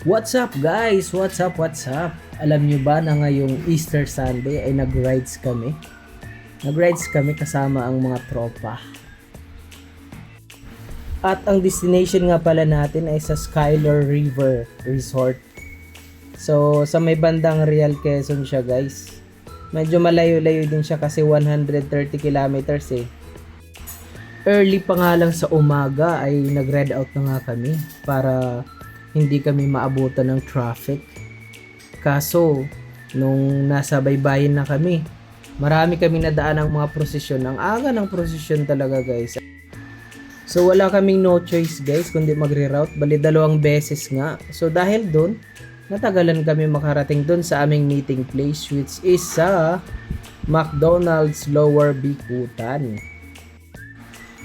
What's up guys? What's up? What's up? Alam nyo ba na ngayong Easter Sunday ay nag-rides kami? Nag-rides kami kasama ang mga tropa. At ang destination nga pala natin ay sa Skylar River Resort. So, sa may bandang Real Quezon siya guys. Medyo malayo-layo din siya kasi 130 kilometers eh. Early pa nga lang sa umaga ay nag-red out na nga kami para hindi kami maabutan ng traffic. Kaso, nung nasa baybayin na kami, marami kami nadaan ng mga prosesyon. Ang aga ng prosesyon talaga guys. So wala kaming no choice guys kundi magre-route. Bali 2 beses nga. So dahil doon, natagalan kami makarating doon sa aming meeting place which is sa McDonald's Lower Bikutan.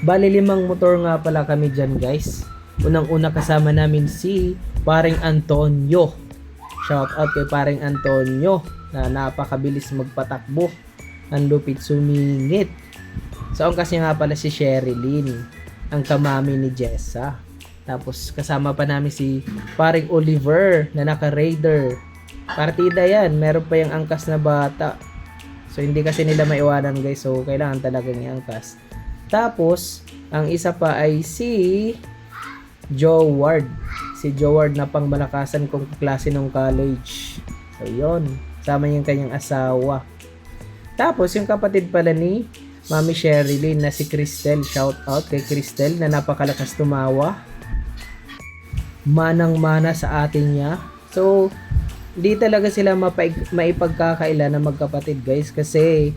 Bali 5 motor nga pala kami dyan guys. Unang-una kasama namin si Paring Antonio. Shout out kay Paring Antonio na napakabilis magpatakbo. Ang lupit sumingit. So ang kasi nga pala si Sherilyn, ang kamami ni Jessa. Tapos kasama pa namin si Paring Oliver na naka-raider. Partida yan, meron pa yung angkas na bata. So hindi kasi nila maiwanan guys, so kailangan talagang i-angkas. Tapos ang isa pa ay si Joe Ward. Si Joe Ward na pangmalakasan kong klase ng college. So yun, sama yung kanyang asawa. Tapos yung kapatid pala ni Mami Sherilyn na si Cristel. Shout out kay Cristel na napakalakas tumawa. Manang-mana sa atin niya. So, di talaga sila maipagkakaila na magkapatid guys kasi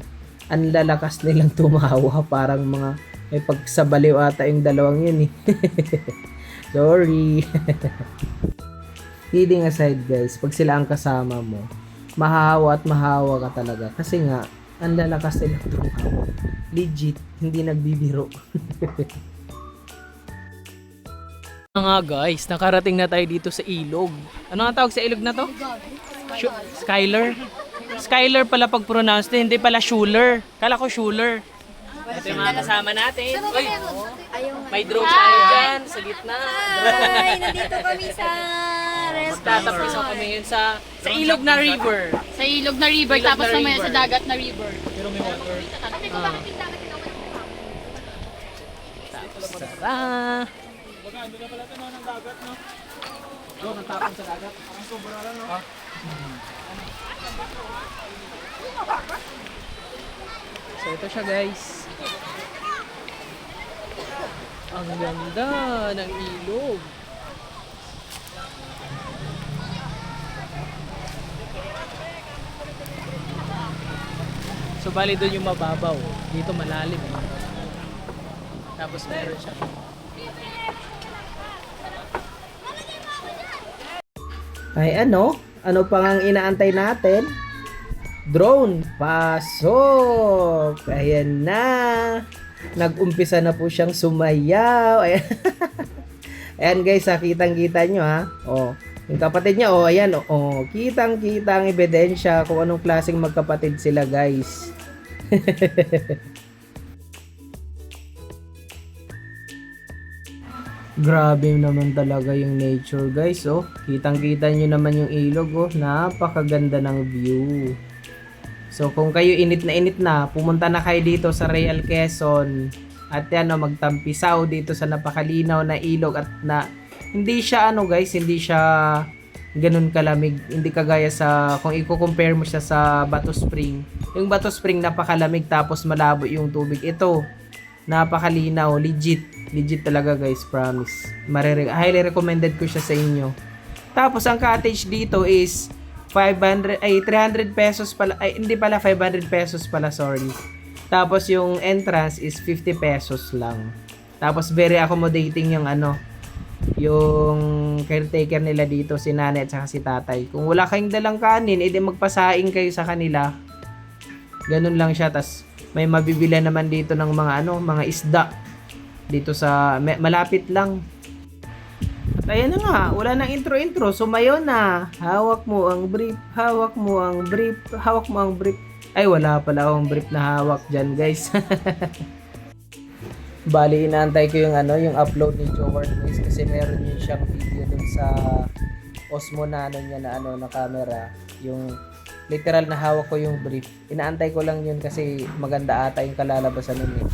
ang lalakas nilang tumawa. Parang mga may pagsabaliw ata yung dalawang yun eh. Sorry. Kidding aside guys, pag sila ang kasama mo, mahahawa at mahahawa ka talaga. Kasi nga, ang lalakas nilang tumawa. Legit, hindi nagbibiro. Nga guys, nakarating na tayo dito sa ilog. Ano nga tawag sa ilog na to? Skylar? Skylar pala pag pronounce hindi pala Schuler. Kala ko Schuler. Ito yung mga kasama natin. Uy, may drone tayo dyan sa gitna. Hi! Nandito kami sa restaurant. Magtatapisan kami yun sa ilog na river. Sa ilog na river, Ilog tapos na mamaya river. sa dagat na river. Pero may water. Tapos tara. So ito siya guys. Ang ganda ng ilog. So bali doon yung mababaw. Dito malalim. Tapos meron siya. Ay ano? Ano pang ang inaantay natin? Drone, pasok! Ayan na! Nag-umpisa na po siyang sumayaw. Ayan, ayan guys, kitang-kita nyo ha. Oh, yung kapatid niya, oh, ayan, oh, kitang-kita ang ebidensya kung anong klaseng magkapatid sila guys. Grabe naman talaga yung nature guys, oh. Kitang-kita nyo naman yung ilog, oh. Napakaganda ng view. So kung kayo init na, pumunta na kayo dito sa Real Quezon. At yan, oh, magtampisaw dito sa napakalinaw na ilog at na hindi siya ano guys, hindi siya ganun kalamig. Hindi kagaya sa kung i-compare mo siya sa Bato Spring. Yung Bato Spring napakalamig tapos malabo yung tubig. Ito, napakalinaw, legit talaga guys, promise. Highly recommended ko siya sa inyo. Tapos ang cottage dito is 300 pesos pala, hindi pala 500 pesos pala, sorry. Tapos yung entrance is 50 pesos lang. Tapos very accommodating yung yung caretaker nila dito, si nanay at saka si tatay. Kung wala kayong dalang kanin, edi magpasaing kayo sa kanila. Ganun lang siya. Tas may mabibili naman dito ng mga mga isda dito sa malapit lang. At ayan na nga, wala nang intro, sumayo na. Hawak mo ang brief, hawak mo ang brief, hawak mo ang brief. Ay, wala pala akong brief na hawak dyan guys. Bali, inaantay ko yung yung upload ni Joe Ward guys kasi meron yun siyang video dun sa Osmo na ano niya na camera, yung literal na hawak ko yung brief. Inaantay ko lang yun kasi maganda ata yung kalalabasan nun eh.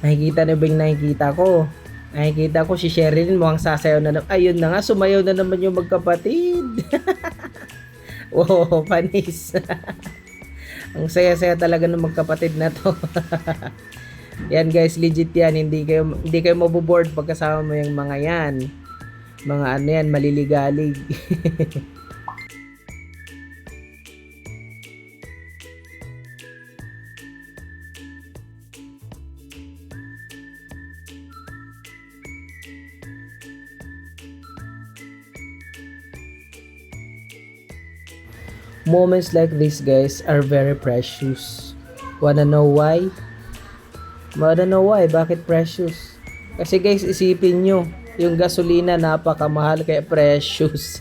Nakikita ko. Nakikita ko si Sherilyn mukhang sasayaw na naman. Ayun na nga, sumayaw na naman yung magkapatid. Wow, panis. Ang saya-saya talaga ng magkapatid na to. Yan guys, legit yan. Hindi kayo maboboard pag kasama mo yung mga yan. Mga ano yan, maliligalig. Moments like this guys are very precious. Wanna know why? Bakit precious? Kasi guys, isipin nyo, yung gasolina napakamahal kaya precious.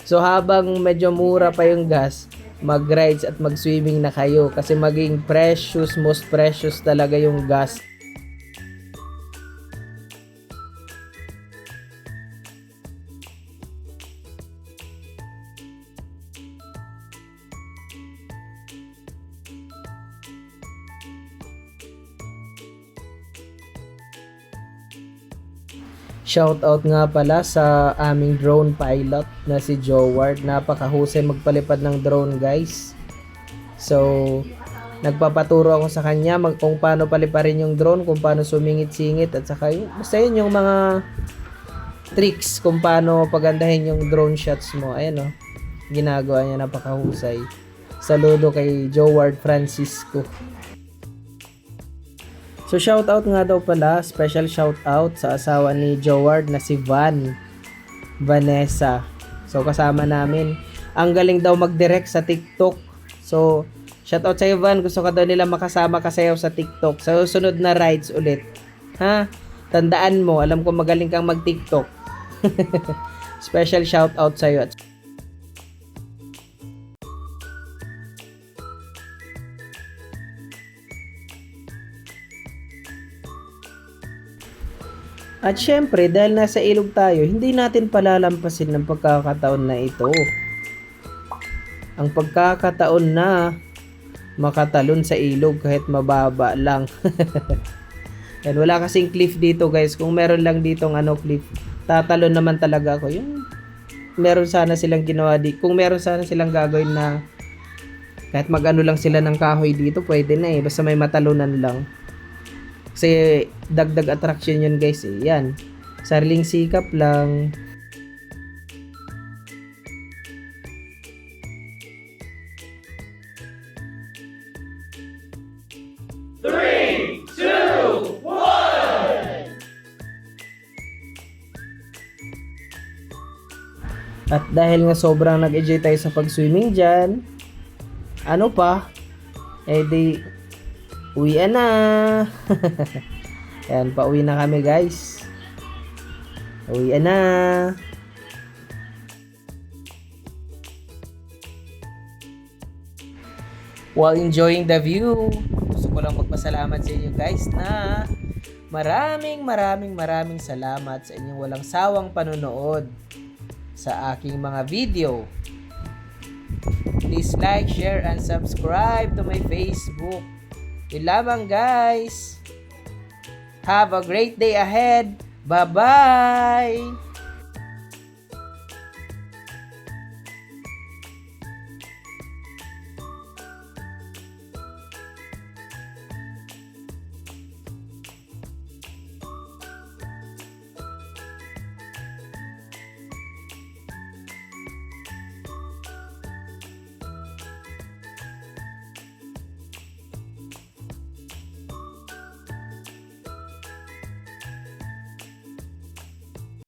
So habang medyo mura pa yung gas, mag-rides at mag-swimming na kayo kasi maging precious, most precious talaga yung gas. Shoutout nga pala sa aming drone pilot na si Joward. Napakahusay magpalipad ng drone guys. So, nagpapaturo ako sa kanya kung paano paliparin yung drone, kung paano sumingit-singit at saka basta yun yung mga tricks kung paano pagandahin yung drone shots mo. Ayan o, ginagawa niya, napakahusay. Saludo kay Joward Francisco. So shoutout nga daw pala, special shoutout sa asawa ni Joward na si Vanessa. So kasama namin. Ang galing daw mag-direct sa TikTok. So shoutout sa Van, gusto ka daw nila makasama kasayaw sa TikTok. Sa susunod na rides ulit. Ha? Tandaan mo, alam ko magaling kang mag-TikTok. Special shoutout sa iyo. At syempre, dahil nasa ilog tayo, hindi natin palalampasin ng pagkakataon na ito. Ang pagkakataon na makatalon sa ilog kahit mababa lang. Yan, wala kasing cliff dito guys. Kung meron lang ditong cliff, tatalon naman talaga ako. Yung meron sana silang ginawa kung meron sana silang gagawin na kahit mag-ano lang sila ng kahoy dito, pwede na eh. Basta may matalunan lang. Kasi dagdag attraction yun guys eh. Yan. Sariling sikap lang. Three, two, one! At dahil nga sobrang nag-enjoy tayo sa pag-swimming dyan, ano pa? Eh di uwian na. Ayan, pauwi na kami guys. Uwian na. While enjoying the view, gusto ko lang magpasalamat sa inyo guys na maraming salamat sa inyong walang sawang panonood sa aking mga video. Please like, share, and subscribe to my Facebook. Yun lamang guys. Have a great day ahead. Bye-bye!